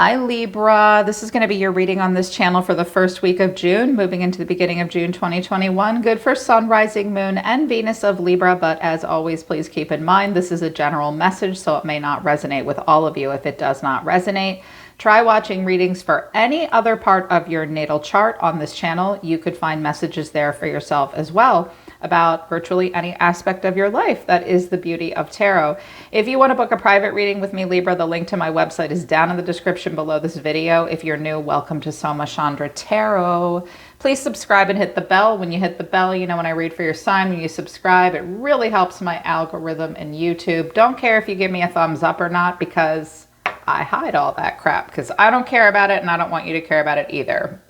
Hi Libra, this is going to be your reading on this channel for the first week of June, moving into the beginning of June 2021. Good for Sun, Rising, Moon, and Venus of Libra, but as always, please keep in mind this is a general message, so it may not resonate with all of you. If it does not resonate, try watching readings for any other part of your natal chart on this channel. You could find messages there for yourself as well about virtually any aspect of your life. That is the beauty of tarot. If you want to book a private reading with me, Libra, the link to my website is down in the description below this video. If you're new, welcome to Soma Chandra Tarot. Please subscribe and hit the bell. When you hit the bell, you know when I read for your sign. When you subscribe, it really helps my algorithm in YouTube. Don't care if you give me a thumbs up or not, because I hide all that crap because I don't care about it and I don't want you to care about it either.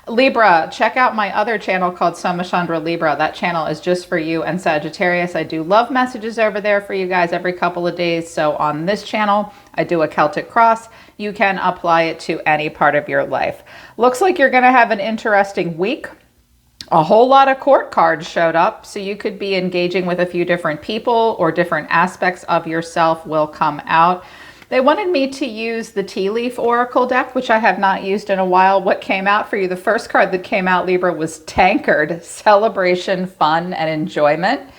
Libra, check out my other channel called Soma Chandra Libra. That channel is just for you and Sagittarius. I do love messages over there for you guys every couple of days. So on this channel, I do a Celtic cross. You can apply it to any part of your life. Looks like you're going to have an interesting week. A whole lot of court cards showed up, so you could be engaging with a few different people, or different aspects of yourself will come out. They wanted me to use the Tea Leaf Oracle deck, which I have not used in a while. What came out for you? The first card that came out, Libra, was Tankard, Celebration, Fun, and Enjoyment.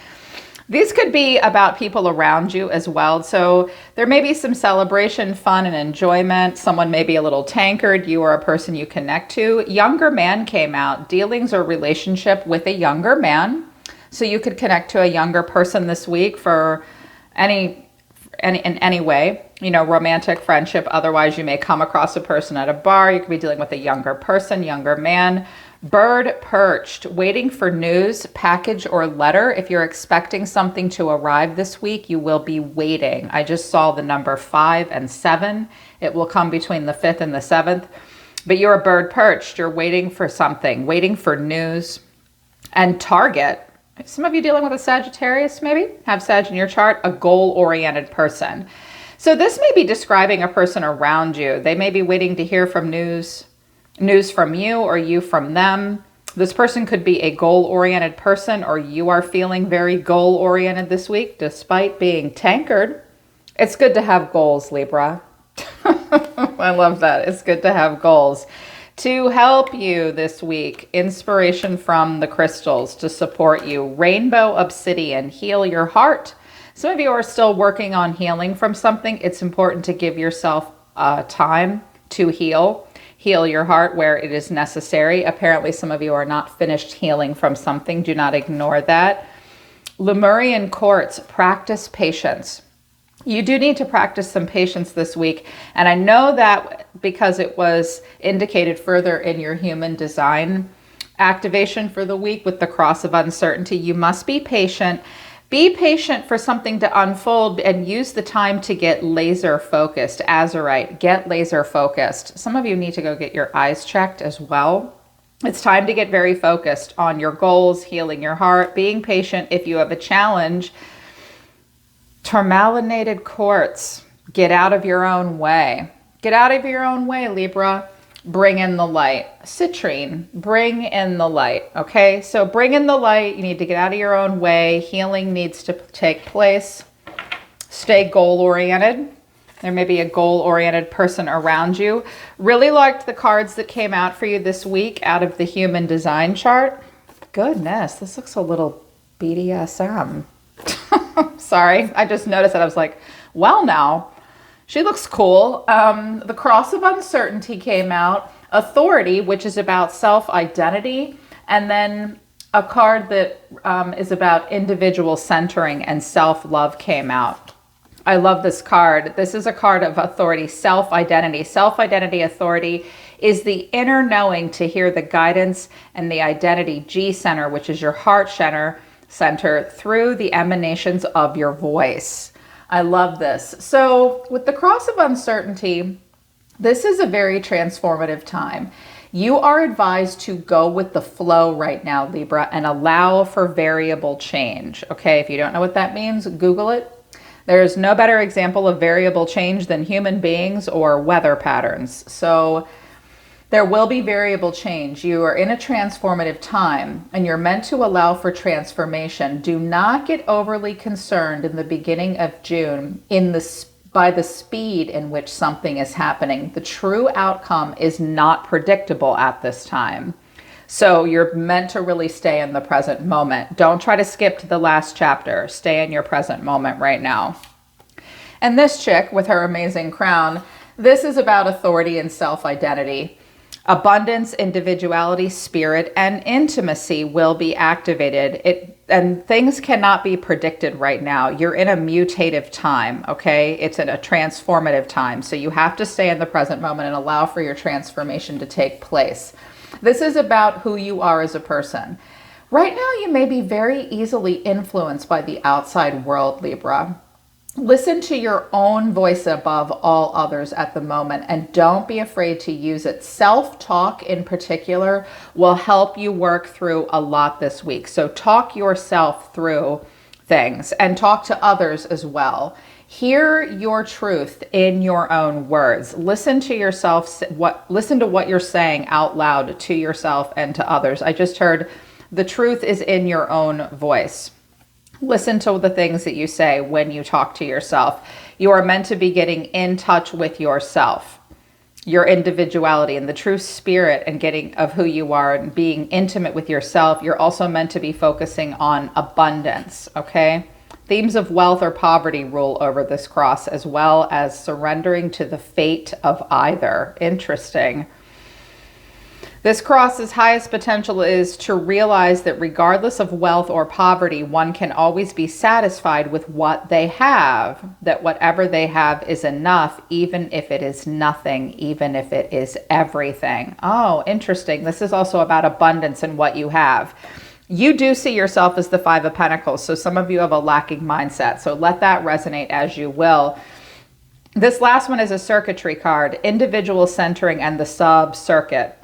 These could be about people around you as well. So there may be some celebration, fun, and enjoyment. Someone may be a little tankard. You are a person you connect to. Younger man came out, dealings or relationship with a younger man. So you could connect to a younger person this week for in any way, you know, romantic, friendship. Otherwise, you may come across a person at a bar. You could be dealing with a younger person, younger man. Bird perched, waiting for news, package, or letter. If you're expecting something to arrive this week, you will be waiting. I just saw the number 5 and 7. It will come between the 5th and the 7th. But you're a bird perched. You're waiting for something, waiting for news. And target. Some of you dealing with a Sagittarius, maybe have Sag in your chart, a goal-oriented person. So this may be describing a person around you. They may be waiting to hear from news from you, or you from them. This person could be a goal-oriented person, or you are feeling very goal-oriented this week, despite being tankard. It's good to have goals, Libra. I love that. It's good to have goals. To help you this week, inspiration from the crystals to support you. Rainbow Obsidian, heal your heart. Some of you are still working on healing from something. It's important to give yourself time to heal. Heal your heart where it is necessary. Apparently, some of you are not finished healing from something. Do not ignore that. Lemurian Quartz, practice patience. You do need to practice some patience this week. And I know that because it was indicated further in your human design activation for the week with the cross of uncertainty. You must be patient. Be patient for something to unfold, and use the time to get laser focused. Azurite, get laser focused. Some of you need to go get your eyes checked as well. It's time to get very focused on your goals, healing your heart, being patient. If you have a challenge, tourmalinated quartz, get out of your own way. Get out of your own way, Libra. Bring in the light. Citrine, bring in the light. Okay, so bring in the light. You need to get out of your own way. Healing needs to take place. Stay goal-oriented. There may be a goal-oriented person around you. Really liked the cards that came out for you this week out of the human design chart. Goodness, this looks a little BDSM. Sorry, I just noticed that. I was like, well, now, she looks cool. The cross of uncertainty came out. Authority, which is about self-identity. And then a card that is about individual centering and self-love came out. I love this card. This is a card of authority, self-identity. Self-identity authority is the inner knowing to hear the guidance and the identity G center, which is your heart center, through the emanations of your voice. I love this. So with the cross of uncertainty, this is a very transformative time. You are advised to go with the flow right now, Libra, and allow for variable change. Okay, if you don't know what that means, Google it. There's no better example of variable change than human beings or weather patterns. So there will be variable change. You are in a transformative time, and you're meant to allow for transformation. Do not get overly concerned in the beginning of June in the by the speed in which something is happening. The true outcome is not predictable at this time. So you're meant to really stay in the present moment. Don't try to skip to the last chapter. Stay in your present moment right now. And this chick with her amazing crown, this is about authority and self-identity. Abundance, individuality, spirit, and intimacy will be activated. And things cannot be predicted right now. You're in a mutative time, okay? It's in a transformative time. So you have to stay in the present moment and allow for your transformation to take place. This is about who you are as a person. Right now, you may be very easily influenced by the outside world, Libra. Listen to your own voice above all others at the moment, and don't be afraid to use it. Self-talk in particular will help you work through a lot this week. So talk yourself through things and talk to others as well. Hear your truth in your own words. Listen to yourself. Listen to what you're saying out loud to yourself and to others. I just heard the truth is in your own voice. Listen to the things that you say when you talk to yourself. You are meant to be getting in touch with yourself, your individuality and the true spirit, and getting of who you are and being intimate with yourself. You're also meant to be focusing on abundance, okay? Themes of wealth or poverty rule over this cross, as well as surrendering to the fate of either. Interesting. This cross's highest potential is to realize that regardless of wealth or poverty, one can always be satisfied with what they have, that whatever they have is enough, even if it is nothing, even if it is everything. Oh, interesting. This is also about abundance and what you have. You do see yourself as the Five of Pentacles, so some of you have a lacking mindset, so let that resonate as you will. This last one is a circuitry card, individual centering and the sub-circuit.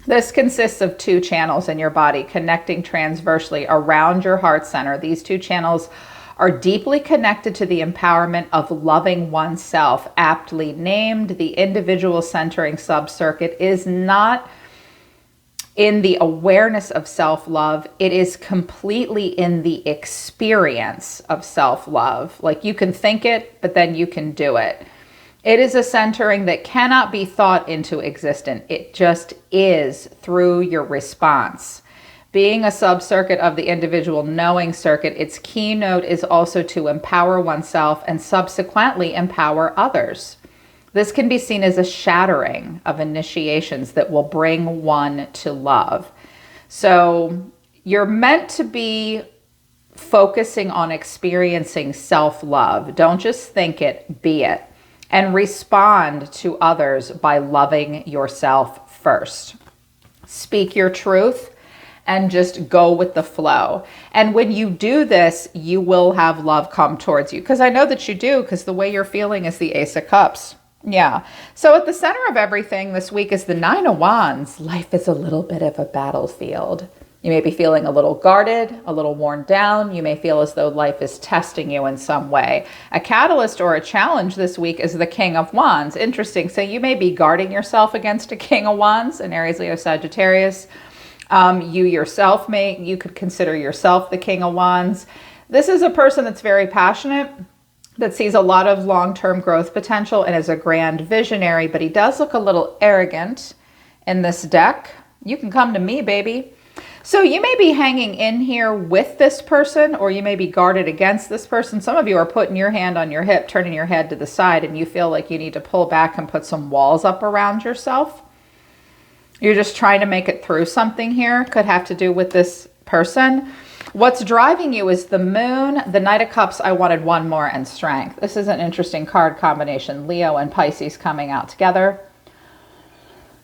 This consists of two channels in your body connecting transversely around your heart center. These two channels are deeply connected to the empowerment of loving oneself. Aptly named, the individual centering sub-circuit is not in the awareness of self-love. It is completely in the experience of self-love. Like, you can think it, but then you can do it. It is a centering that cannot be thought into existence. It just is through your response. Being a sub-circuit of the individual knowing circuit, its keynote is also to empower oneself and subsequently empower others. This can be seen as a shattering of initiations that will bring one to love. So you're meant to be focusing on experiencing self-love. Don't just think it, be it. And respond to others by loving yourself first. Speak your truth and just go with the flow. And when you do this, you will have love come towards you. Because I know that you do, because the way you're feeling is the Ace of Cups. Yeah. So at the center of everything this week is the Nine of Wands. Life is a little bit of a battlefield. You may be feeling a little guarded, a little worn down. You may feel as though life is testing you in some way. A catalyst or a challenge this week is the King of Wands. Interesting. So you may be guarding yourself against a King of Wands in Aries, Leo, Sagittarius. You yourself you could consider yourself the King of Wands. This is a person that's very passionate, that sees a lot of long-term growth potential and is a grand visionary, but he does look a little arrogant in this deck. You can come to me, baby. So you may be hanging in here with this person, or you may be guarded against this person. Some of you are putting your hand on your hip, turning your head to the side, and you feel like you need to pull back and put some walls up around yourself. You're just trying to make it through something here. Could have to do with this person. What's driving you is the Moon, the Knight of Cups. I wanted one more, and Strength. This is an interesting card combination. Leo and Pisces coming out together.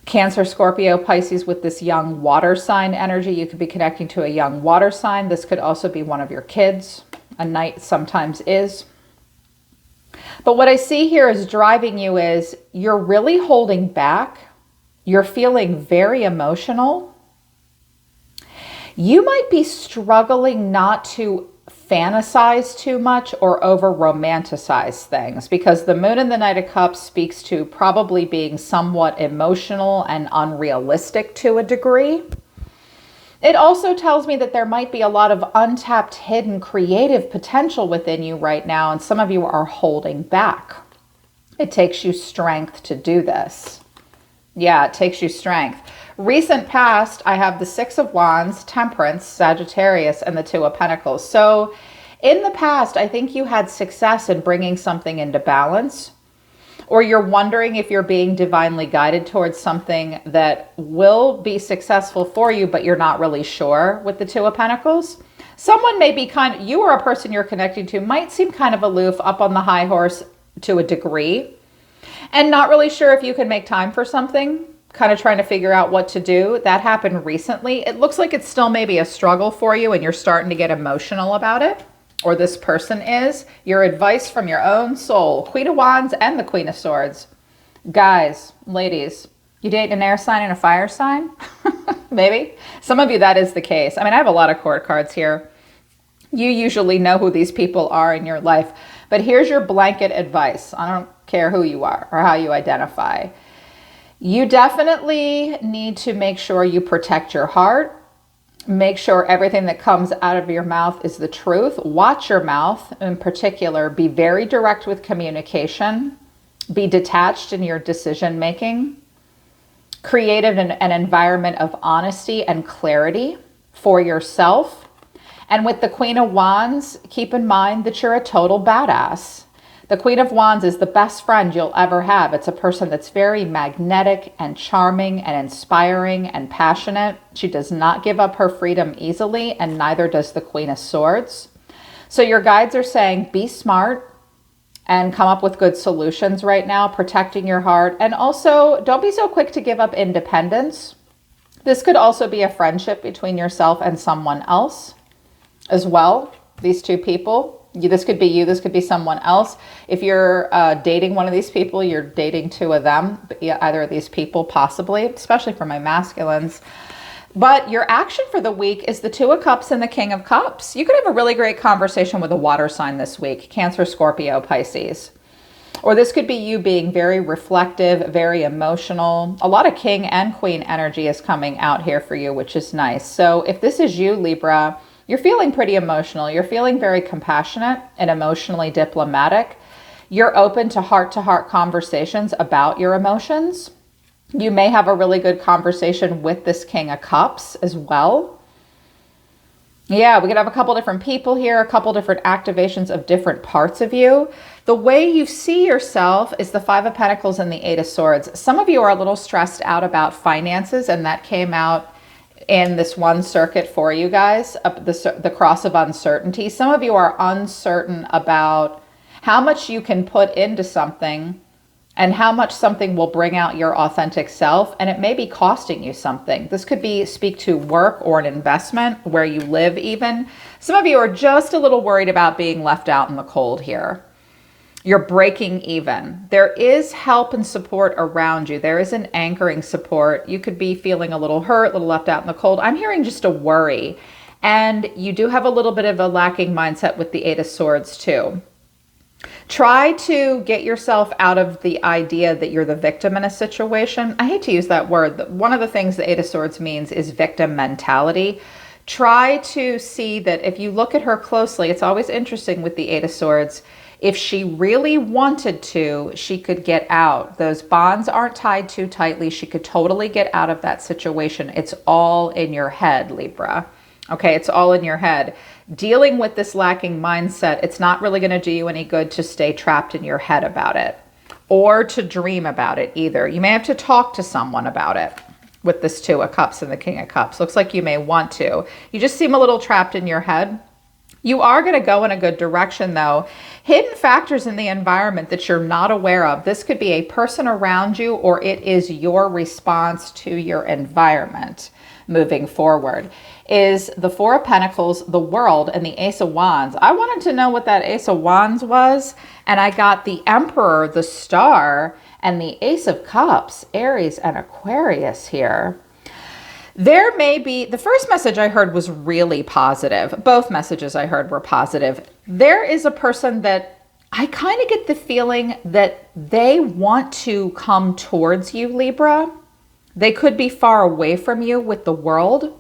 Cancer, Scorpio, Pisces with this young water sign energy. You could be connecting to a young water sign. This could also be one of your kids. A knight sometimes is. But what I see here is driving you is you're really holding back. You're feeling very emotional. You might be struggling not to fantasize too much or over romanticize things, because the Moon and the Knight of Cups speaks to probably being somewhat emotional and unrealistic to a degree. It also tells me that there might be a lot of untapped, hidden, creative potential within you right now, and some of you are holding back. It takes you strength to do this. Yeah, it takes you strength. Recent past, I have the Six of Wands, Temperance, Sagittarius, and the Two of Pentacles. So in the past, I think you had success in bringing something into balance, or you're wondering if you're being divinely guided towards something that will be successful for you, but you're not really sure with the Two of Pentacles. Someone may be you or a person you're connecting to might seem kind of aloof, up on the high horse to a degree, and not really sure if you can make time for something, kind of trying to figure out what to do. That happened recently. It looks like it's still maybe a struggle for you and you're starting to get emotional about it, or this person is. Your advice from your own soul. Queen of Wands and the Queen of Swords. Guys, ladies, you date an air sign and a fire sign? Maybe. Some of you, that is the case. I mean, I have a lot of court cards here. You usually know who these people are in your life. But here's your blanket advice. I don't care who you are or how you identify. You definitely need to make sure you protect your heart. Make sure everything that comes out of your mouth is the truth. Watch your mouth in particular. Be very direct with communication. Be detached in your decision making. Create an environment of honesty and clarity for yourself. And with the Queen of Wands, keep in mind that you're a total badass. The Queen of Wands is the best friend you'll ever have. It's a person that's very magnetic and charming and inspiring and passionate. She does not give up her freedom easily, and neither does the Queen of Swords. So your guides are saying, be smart and come up with good solutions right now, protecting your heart. And also, don't be so quick to give up independence. This could also be a friendship between yourself and someone else as well. These two people. This could be you. This could be someone else. If you're dating one of these people, you're dating two of them. Either of these people, possibly, especially for my masculines. But your action for the week is the Two of Cups and the King of Cups. You could have a really great conversation with a water sign this week. Cancer, Scorpio, Pisces. Or this could be you being very reflective, very emotional. A lot of King and Queen energy is coming out here for you, which is nice. So if this is you, Libra, you're feeling pretty emotional. You're feeling very compassionate and emotionally diplomatic. You're open to heart conversations about your emotions. You may have a really good conversation with this King of Cups as well. Yeah, we could have a couple different people here, a couple different activations of different parts of you. The way you see yourself is the Five of Pentacles and the Eight of Swords. Some of you are a little stressed out about finances, and that came out in this one circuit for you guys, the cross of uncertainty. Some of you are uncertain about how much you can put into something and how much something will bring out your authentic self, and it may be costing you something. This could speak to work or an investment, where you live even. Some of you are just a little worried about being left out in the cold here. You're breaking even. There is help and support around you. There is an anchoring support. You could be feeling a little hurt, a little left out in the cold. I'm hearing just a worry. And you do have a little bit of a lacking mindset with the Eight of Swords too. Try to get yourself out of the idea that you're the victim in a situation. I hate to use that word. One of the things the Eight of Swords means is victim mentality. Try to see that if you look at her closely, it's always interesting with the Eight of Swords. If she really wanted to, she could get out. Those bonds aren't tied too tightly. She could totally get out of that situation. It's all in your head, Libra. Okay, it's all in your head. Dealing with this lacking mindset, it's not really going to do you any good to stay trapped in your head about it or to dream about it either. You may have to talk to someone about it with this Two of Cups and the King of Cups. Looks like you may want to. You just seem a little trapped in your head. You are going to go in a good direction though. Hidden factors in the environment that you're not aware of. This could be a person around you, or it is your response to your environment moving forward. Is the Four of Pentacles, the World, and the Ace of Wands. I wanted to know what that Ace of Wands was, and I got the Emperor, the Star, and the Ace of Cups, Aries and Aquarius here. There may be, the first message I heard was really positive. Both messages I heard were positive. There is a person that I kind of get the feeling that they want to come towards you, Libra. They could be far away from you with the World.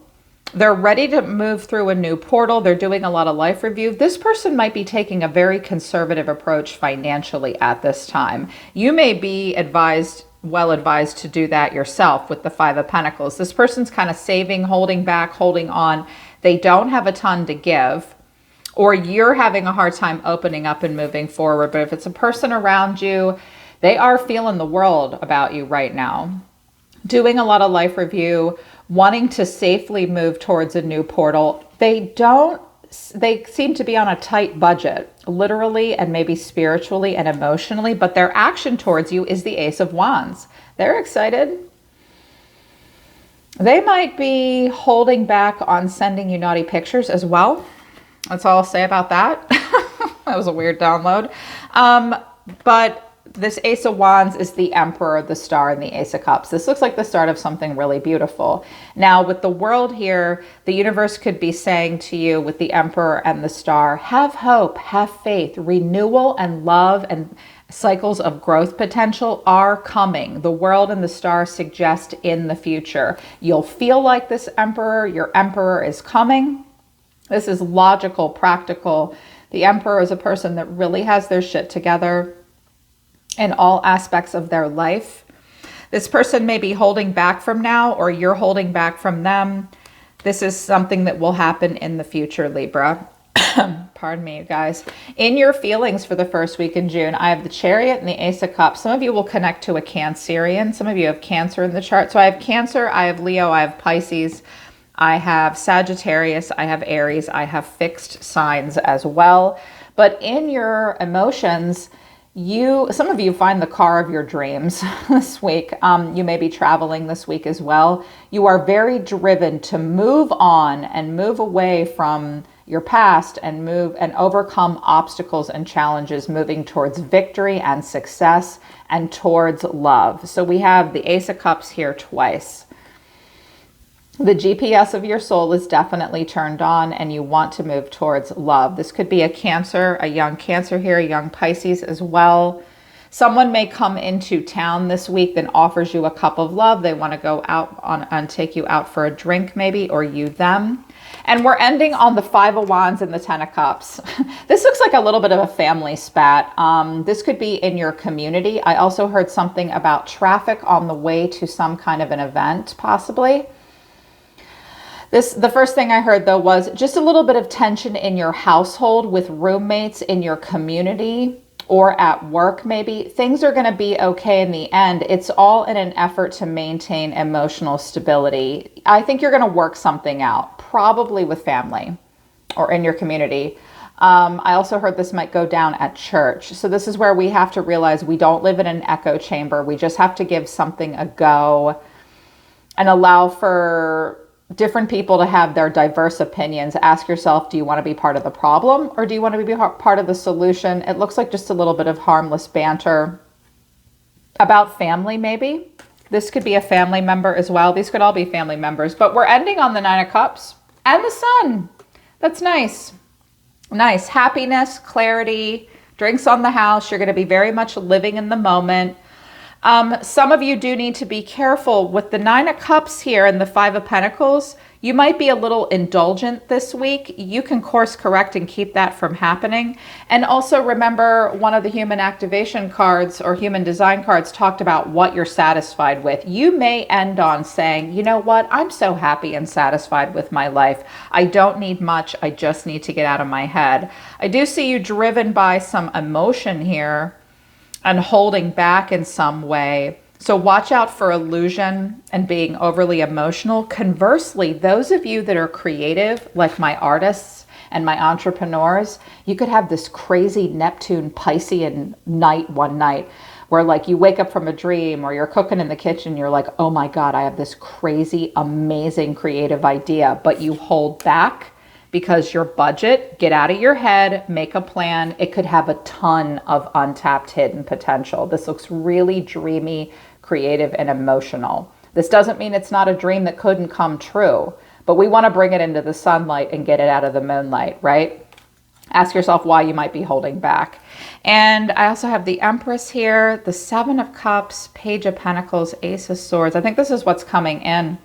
They're ready to move through a new portal. They're doing a lot of life review. This person might be taking a very conservative approach financially at this time. You may be well advised to do that yourself with the Five of Pentacles. This person's kind of saving, holding back, holding on. They don't have a ton to give, or you're having a hard time opening up and moving forward. But if it's a person around you, they are feeling the world about you right now. Doing a lot of life review, wanting to safely move towards a new portal. They seem to be on a tight budget, literally and maybe spiritually and emotionally, but their action towards you is the Ace of Wands. They're excited. They might be holding back on sending you naughty pictures as well. That's all I'll say about that. That was a weird download. But this Ace of Wands is the Emperor, the Star, and the Ace of Cups. This looks like the start of something really beautiful. Now, with the World here, the universe could be saying to you with the Emperor and the Star, have hope, have faith, renewal and love and cycles of growth potential are coming. The World and the Star suggest in the future. You'll feel like this Emperor, your Emperor is coming. This is logical, practical. The Emperor is a person that really has their shit together in all aspects of their life. This person may be holding back from now, or you're holding back from them. This is something that will happen in the future, Libra. Pardon me, you guys. In your feelings for the first week in June, I have the Chariot and the Ace of Cups. Some of you will connect to a Cancerian. Some of you have Cancer in the chart. So I have Cancer, I have Leo, I have Pisces, I have Sagittarius, I have Aries, I have fixed signs as well. But in your emotions, some of you find the car of your dreams this week. You may be traveling this week as well. You are very driven to move on and move away from your past and move and overcome obstacles and challenges, moving towards victory and success and towards love. So we have the Ace of Cups here twice. The GPS of your soul is definitely turned on and you want to move towards love. This could be a Cancer, a young Cancer here, a young Pisces as well. Someone may come into town this week that offers you a cup of love. They want to go out and take you out for a drink maybe, or you them. And we're ending on the Five of Wands and the Ten of Cups. This looks like a little bit of a family spat. This could be in your community. I also heard something about traffic on the way to some kind of an event, possibly. The first thing I heard, though, was just a little bit of tension in your household with roommates, in your community, or at work maybe. Things are going to be okay in the end. It's all in an effort to maintain emotional stability. I think you're going to work something out, probably with family or in your community. I also heard this might go down at church. So this is where we have to realize we don't live in an echo chamber. We just have to give something a go and allow for different people to have their diverse opinions. Ask yourself, do you want to be part of the problem or do you want to be part of the solution? It looks like just a little bit of harmless banter about family, maybe. This could be a family member as well. These could all be family members, but we're ending on the Nine of Cups and the Sun. That's nice. Nice. Happiness, clarity, drinks on the house. You're going to be very much living in the moment. Some of you do need to be careful with the Nine of Cups here and the Five of Pentacles. You might be a little indulgent this week. You can course correct and keep that from happening. And also remember, one of the human activation cards or human design cards talked about what you're satisfied with. You may end on saying, you know what, I'm so happy and satisfied with my life. I don't need much. I just need to get out of my head. I do see you driven by some emotion here and holding back in some way. So watch out for illusion and being overly emotional. Conversely, those of you that are creative, like my artists and my entrepreneurs, you could have this crazy Neptune Piscean night one night where like you wake up from a dream or you're cooking in the kitchen, you're like, oh my God, I have this crazy, amazing creative idea, but you hold back because your budget, get out of your head, make a plan. It could have a ton of untapped hidden potential. This looks really dreamy, creative, and emotional. This doesn't mean it's not a dream that couldn't come true, but we want to bring it into the sunlight and get it out of the moonlight, right? Ask yourself why you might be holding back. And I also have the Empress here, the Seven of Cups, Page of Pentacles, Ace of Swords. I think this is what's coming in.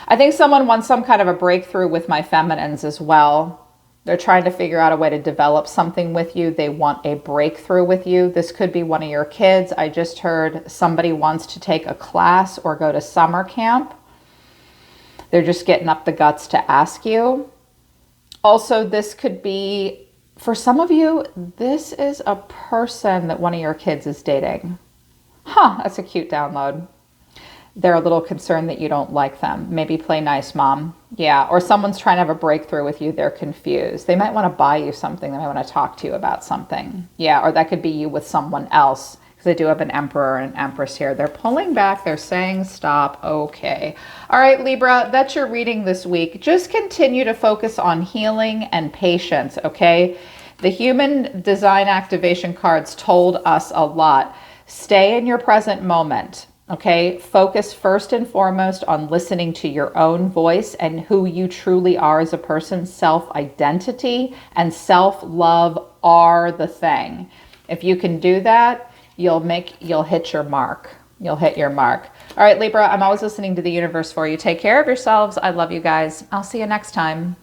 I think someone wants some kind of a breakthrough with my feminines as well. They're trying to figure out a way to develop something with you. They want a breakthrough with you. This could be one of your kids. I just heard somebody wants to take a class or go to summer camp. They're just getting up the guts to ask you. Also, this could be, for some of you, this is a person that one of your kids is dating. Huh, that's a cute download. They're a little concerned that you don't like them. Maybe play nice, mom. Yeah, or someone's trying to have a breakthrough with you. They're confused. They might want to buy you something. They might want to talk to you about something. Yeah, or that could be you with someone else, because I do have an emperor and an empress here. They're pulling back. They're saying stop. Okay. All right, Libra, that's your reading this week. Just continue to focus on healing and patience, okay? The human design activation cards told us a lot. Stay in your present moment. Okay, focus first and foremost on listening to your own voice and who you truly are as a person. Self-identity and self-love are the thing. If you can do that, you'll hit your mark. You'll hit your mark. All right, Libra, I'm always listening to the universe for you. Take care of yourselves. I love you guys. I'll see you next time.